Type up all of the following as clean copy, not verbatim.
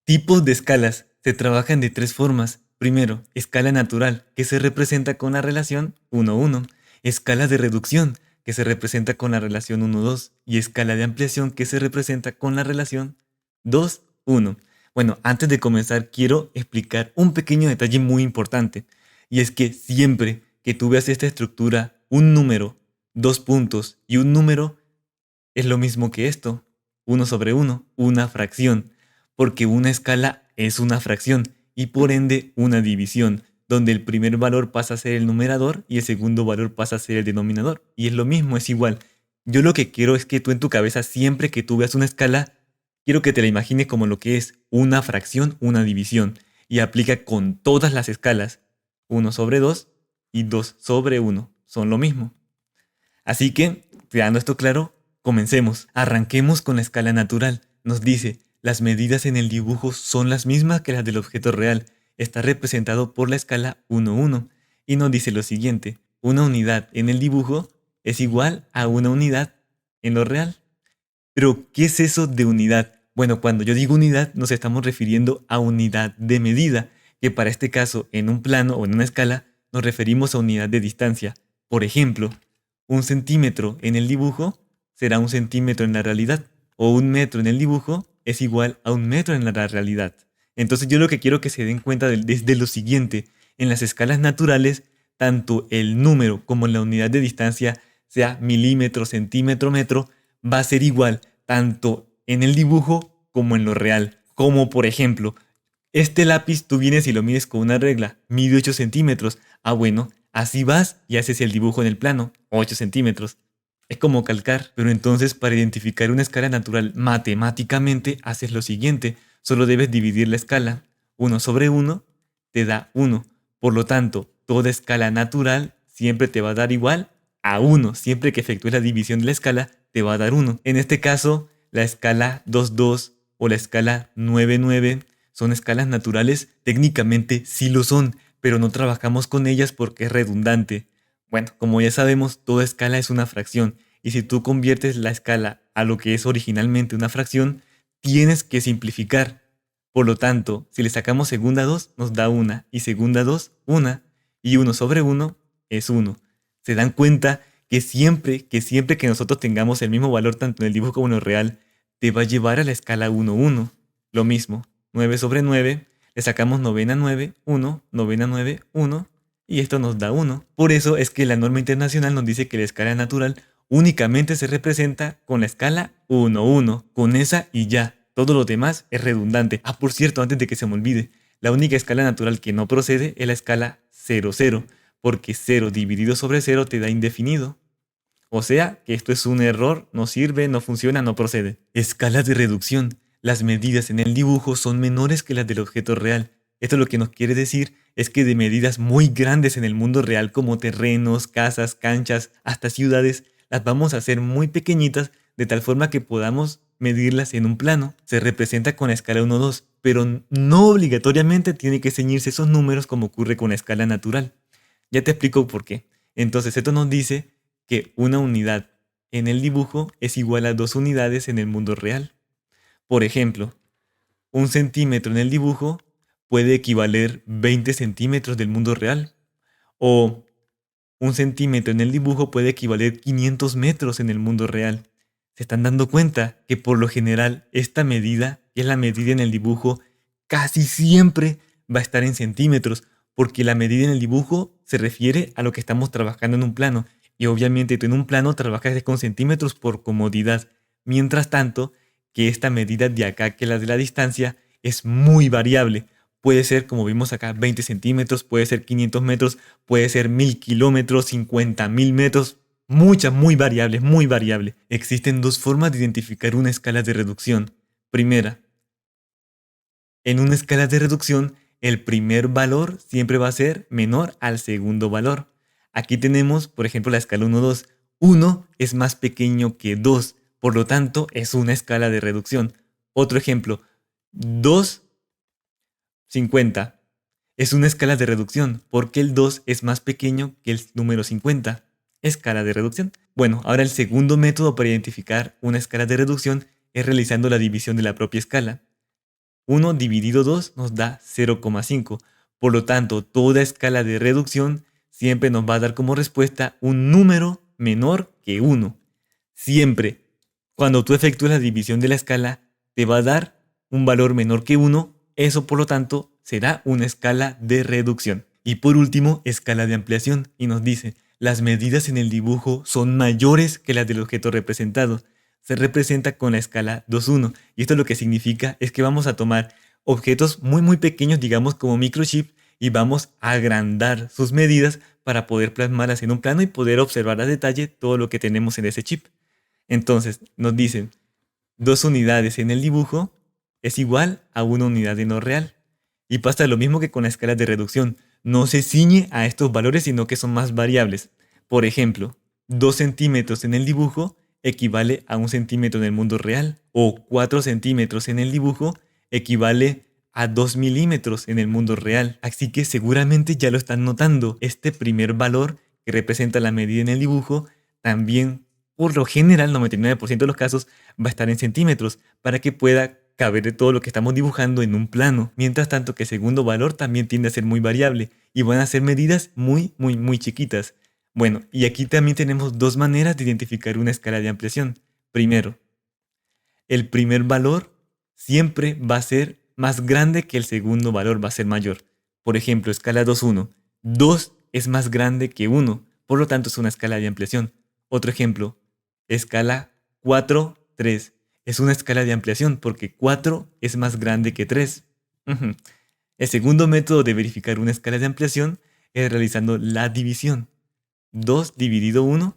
Tipos de escalas. Se trabajan de tres formas. Primero, escala natural, que se representa con la relación 1, 1. Escala de reducción, que se representa con la relación 1, 2. Y escala de ampliación, que se representa con la relación 2, 1. Bueno, antes de comenzar, quiero explicar un pequeño detalle muy importante. Y es que siempre que tú veas esta estructura, un número, dos puntos y un número, es lo mismo que esto. 1/1, una fracción, porque una escala es una fracción y por ende una división, donde el primer valor pasa a ser el numerador y el segundo valor pasa a ser el denominador. Y es lo mismo, es igual. Yo lo que quiero es que tú en tu cabeza, siempre que tú veas una escala, quiero que te la imagines como lo que es una fracción, una división, y aplica con todas las escalas. 1/2 y 2/1 son lo mismo. Así que, quedando esto claro, comencemos. Arranquemos con la escala natural. Nos dice, las medidas en el dibujo son las mismas que las del objeto real. Está representado por la escala 1, 1. Y nos dice lo siguiente, una unidad en el dibujo es igual a una unidad en lo real. Pero, ¿qué es eso de unidad? Bueno, cuando yo digo unidad, nos estamos refiriendo a unidad de medida, que para este caso, en un plano o en una escala, nos referimos a unidad de distancia. Por ejemplo, un centímetro en el dibujo será un centímetro en la realidad, o un metro en el dibujo es igual a un metro en la realidad. Entonces yo lo que quiero que se den cuenta es de lo siguiente, en las escalas naturales, tanto el número como la unidad de distancia, sea milímetro, centímetro, metro, va a ser igual tanto en el dibujo como en lo real. Como por ejemplo, este lápiz tú vienes y lo mides con una regla, mide 8 centímetros. Ah, bueno, así vas y haces el dibujo en el plano, 8 centímetros. Es como calcar, pero entonces para identificar una escala natural matemáticamente haces lo siguiente, solo debes dividir la escala. 1/1 te da 1. Por lo tanto, toda escala natural siempre te va a dar igual a 1. Siempre que efectúes la división de la escala, te va a dar 1. En este caso, la escala 2, 2 o la escala 9, 9 son escalas naturales, técnicamente sí lo son, pero no trabajamos con ellas porque es redundante. Bueno, como ya sabemos, toda escala es una fracción, y si tú conviertes la escala a lo que es originalmente una fracción, tienes que simplificar. Por lo tanto, si le sacamos segunda 2, nos da 1, y segunda 2, 1, y 1/1 es 1. ¿Se dan cuenta que siempre que nosotros tengamos el mismo valor tanto en el dibujo como en lo real, te va a llevar a la escala 1, 1? Lo mismo, 9/9, le sacamos novena 9, 1, novena 9, 1, y esto nos da 1. Por eso es que la norma internacional nos dice que la escala natural únicamente se representa con la escala 1, 1, con esa y ya. Todo lo demás es redundante. Ah, por cierto, antes de que se me olvide, la única escala natural que no procede es la escala 0, 0, porque 0 dividido sobre 0 te da indefinido. O sea, que esto es un error, no sirve, no funciona, no procede. Escalas de reducción. Las medidas en el dibujo son menores que las del objeto real. Esto lo que nos quiere decir es que de medidas muy grandes en el mundo real como terrenos, casas, canchas, hasta ciudades, las vamos a hacer muy pequeñitas de tal forma que podamos medirlas en un plano. Se representa con la escala 1, 2, pero no obligatoriamente tiene que ceñirse esos números como ocurre con la escala natural. Ya te explico por qué. Entonces esto nos dice que una unidad en el dibujo es igual a 2 unidades en el mundo real. Por ejemplo, un centímetro en el dibujo puede equivaler 20 centímetros del mundo real. O un centímetro en el dibujo puede equivaler 500 metros en el mundo real. ¿Se están dando cuenta que por lo general esta medida, que es la medida en el dibujo, casi siempre va a estar en centímetros? Porque la medida en el dibujo se refiere a lo que estamos trabajando en un plano. Y obviamente tú en un plano trabajas con centímetros por comodidad. Mientras tanto, que esta medida de acá, que la de la distancia, es muy variable. Puede ser, como vimos acá, 20 centímetros, puede ser 500 metros, puede ser 1000 kilómetros, 50.000 metros. Muchas, muy variables, muy variable. Existen dos formas de identificar una escala de reducción. Primera, en una escala de reducción, el primer valor siempre va a ser menor al segundo valor. Aquí tenemos, por ejemplo, la escala 1, 2. 1 es más pequeño que 2, por lo tanto es una escala de reducción. Otro ejemplo, 2, 50. Es una escala de reducción porque el 2 es más pequeño que el número 50. Escala de reducción. Bueno, ahora el segundo método para identificar una escala de reducción es realizando la división de la propia escala. 1 dividido 2 nos da 0,5. Por lo tanto, toda escala de reducción siempre nos va a dar como respuesta un número menor que 1. Siempre. Cuando tú efectúas la división de la escala, te va a dar un valor menor que 1. Eso, por lo tanto, será una escala de reducción. Y por último, escala de ampliación. Y nos dice, las medidas en el dibujo son mayores que las del objeto representado. Se representa con la escala 2,1. Y esto lo que significa es que vamos a tomar objetos muy pequeños, digamos como microchip, y vamos a agrandar sus medidas para poder plasmarlas en un plano y poder observar a detalle todo lo que tenemos en ese chip. Entonces nos dicen 2 unidades en el dibujo es igual a 1 unidad en lo real. Y pasa lo mismo que con la escala de reducción. No se ciñe a estos valores, sino que son más variables. Por ejemplo, 2 centímetros en el dibujo equivale a 1 centímetro en el mundo real. O 4 centímetros en el dibujo equivale a 2 milímetros en el mundo real. Así que seguramente ya lo están notando. Este primer valor que representa la medida en el dibujo también, por lo general, 99% de los casos, va a estar en centímetros para que pueda caber de todo lo que estamos dibujando en un plano. Mientras tanto que el segundo valor también tiende a ser muy variable y van a ser medidas muy chiquitas. Bueno, y aquí también tenemos dos maneras de identificar una escala de ampliación. Primero, el primer valor siempre va a ser más grande que el segundo valor, va a ser mayor. Por ejemplo, escala 2,1. 2 es más grande que 1, por lo tanto es una escala de ampliación. Otro ejemplo, escala 4,3. Es una escala de ampliación porque 4 es más grande que 3. El segundo método de verificar una escala de ampliación es realizando la división. 2 dividido 1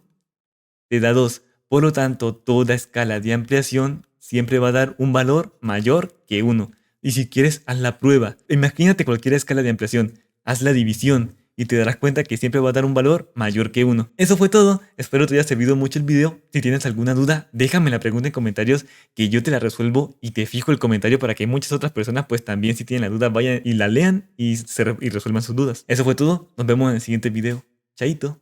te da 2. Por lo tanto, toda escala de ampliación siempre va a dar un valor mayor que 1. Y si quieres, haz la prueba. Imagínate cualquier escala de ampliación. Haz la división y te darás cuenta que siempre va a dar un valor mayor que 1. Eso fue todo. Espero te haya servido mucho el video. Si tienes alguna duda, déjame la pregunta en comentarios que yo te la resuelvo y te fijo el comentario para que muchas otras personas pues también si tienen la duda vayan y la lean y resuelvan sus dudas. Eso fue todo. Nos vemos en el siguiente video. Chaito.